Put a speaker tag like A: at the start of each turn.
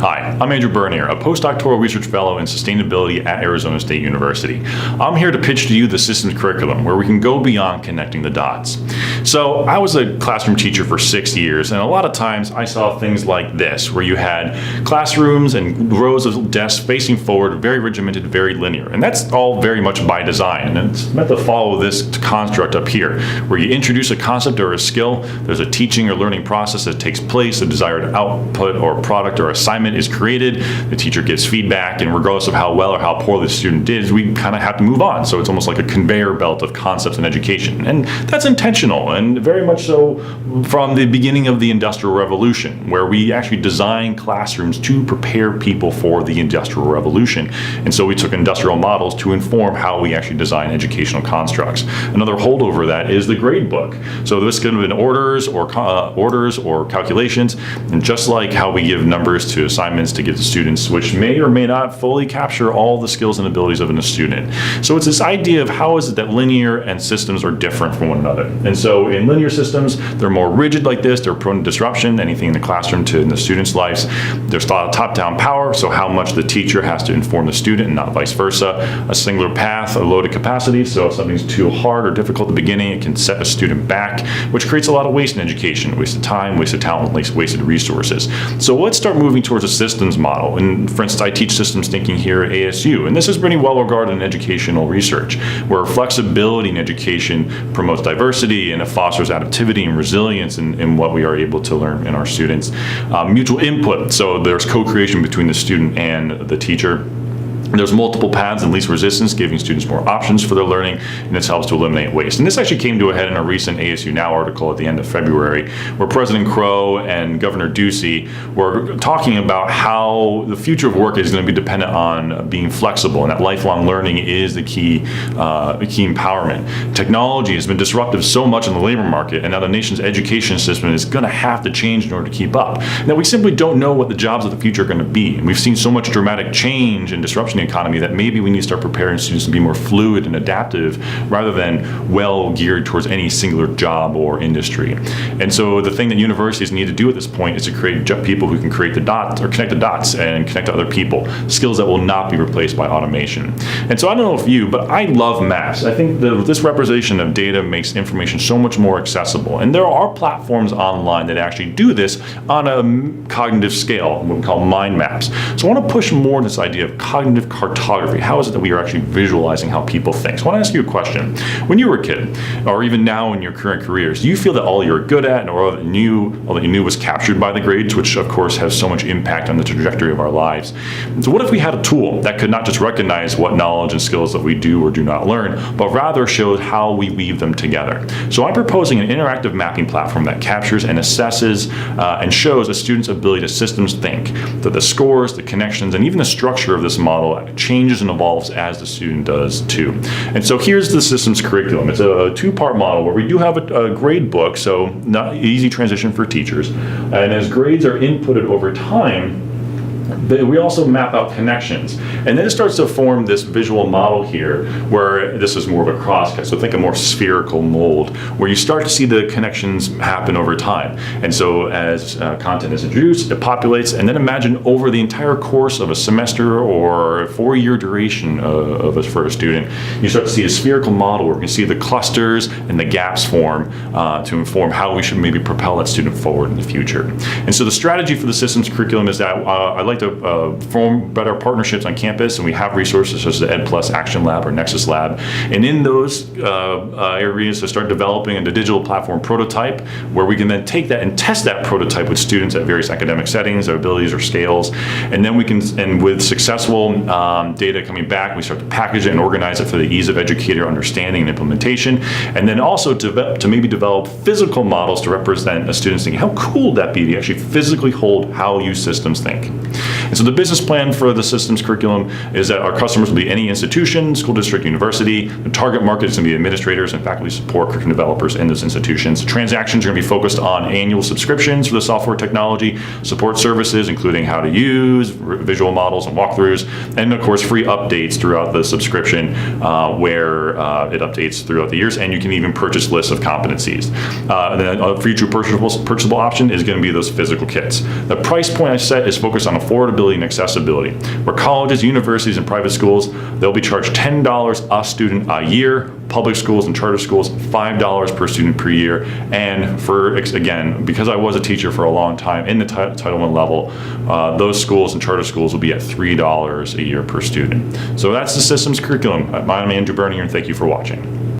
A: Hi, I'm Andrew Bernier, a postdoctoral research fellow in sustainability at Arizona State University. I'm here to pitch to you the systems curriculum where we can go beyond connecting the dots. So I was a classroom teacher for 6 years, and a lot of times I saw things like this, where you had classrooms and rows of desks facing forward, very regimented, very linear. And that's all very much by design. And it's meant to follow this construct up here, where you introduce a concept or a skill, there's a teaching or learning process that takes place, a desired output or product or assignment is created, the teacher gives feedback, and regardless of how well or how poorly the student did, we kind of have to move on. So it's almost like a conveyor belt of concepts in education. And that's intentional, and very much so from the beginning of the Industrial Revolution, where we actually designed classrooms to prepare people for the Industrial Revolution. And so we took industrial models to inform how we actually design educational constructs. Another holdover of that is the grade book. So this could have been orders or calculations, and just like how we give numbers to assignments to give to students, which may or may not fully capture all the skills and abilities of a student. So it's this idea of how is it that linear and systems are different from one another. And so in linear systems, they're more rigid like this, they're prone to disruption, anything in the classroom to in the students' lives. There's top-down power, so how much the teacher has to inform the student and not vice versa. A singular path, a loaded capacity, so if something's too hard or difficult at the beginning, it can set a student back, which creates a lot of waste in education, wasted time, wasted talent, wasted resources. So let's start moving towards a systems model. And for instance, I teach systems thinking here at ASU, and this is pretty well regarded in educational research, where flexibility in education promotes diversity and it fosters adaptivity and resilience in what we are able to learn in our students. Mutual input, so there's co-creation between the student and the teacher. There's multiple paths and least resistance, giving students more options for their learning, and this helps to eliminate waste. And this actually came to a head in a recent ASU Now article at the end of February, where President Crow and Governor Ducey were talking about how the future of work is going to be dependent on being flexible, and that lifelong learning is the key empowerment. Technology has been disruptive so much in the labor market, and now the nation's education system is going to have to change in order to keep up. Now, we simply don't know what the jobs of the future are going to be, and we've seen so much dramatic change and disruption in the economy that maybe we need to start preparing students to be more fluid and adaptive rather than well geared towards any singular job or industry. And so the thing that universities need to do at this point is to create people who can create the dots or connect the dots and connect to other people, skills that will not be replaced by automation. And so I don't know if you, but I love maps. I think this representation of data makes information so much more accessible. And there are platforms online that actually do this on a cognitive scale, what we call mind maps. So I want to push more this idea of cognitive cartography. How is it that we are actually visualizing how people think? So I want to ask you a question. When you were a kid, or even now in your current careers, do you feel that all you're good at and all that you knew was captured by the grades, which of course has so much impact on the trajectory of our lives? So what if we had a tool that could not just recognize what knowledge and skills that we do or do not learn, but rather shows how we weave them together? So I'm proposing an interactive mapping platform that captures and assesses and shows a student's ability to systems think, that the scores, the connections, and even the structure of this model changes and evolves as the student does too. And so here's the systems curriculum. It's a two-part model where we do have a grade book, so not easy transition for teachers. And as grades are inputted over time, we also map out connections. And then it starts to form this visual model here where this is more of a crosscut. So think a more spherical mold where you start to see the connections happen over time. And so as content is introduced, it populates, and then imagine over the entire course of a semester or 4-year duration for a student, you start to see a spherical model where we can see the clusters and the gaps form to inform how we should maybe propel that student forward in the future. And so the strategy for the systems curriculum is that I like to form better partnerships on campus, and we have resources such as the EdPlus Action Lab or Nexus Lab. And in those areas to start developing a digital platform prototype where we can then take that and test that prototype with students at various academic settings, their abilities or scales. And then we can, and with successful data coming back, we start to package it and organize it for the ease of educator understanding and implementation. And then also to maybe develop physical models to represent a student's thinking. How cool would that be to actually physically hold how you systems think? And so the business plan for the systems curriculum is that our customers will be any institution, school district, university. The target market is going to be administrators and faculty support curriculum developers in those institutions. Transactions are going to be focused on annual subscriptions for the software technology, support services, including how to use, visual models and walkthroughs, and of course free updates throughout the subscription where it updates throughout the years, and you can even purchase lists of competencies. Then a future purchasable option is going to be those physical kits. The price point I set is focused on affordability and accessibility. Where colleges, universities, and private schools, they'll be charged $10 a student a year. Public schools and charter schools, $5 per student per year. And for, again, because I was a teacher for a long time in the Title I level, those schools and charter schools will be at $3 a year per student. So that's the systems curriculum. I'm Andrew Bernier, and thank you for watching.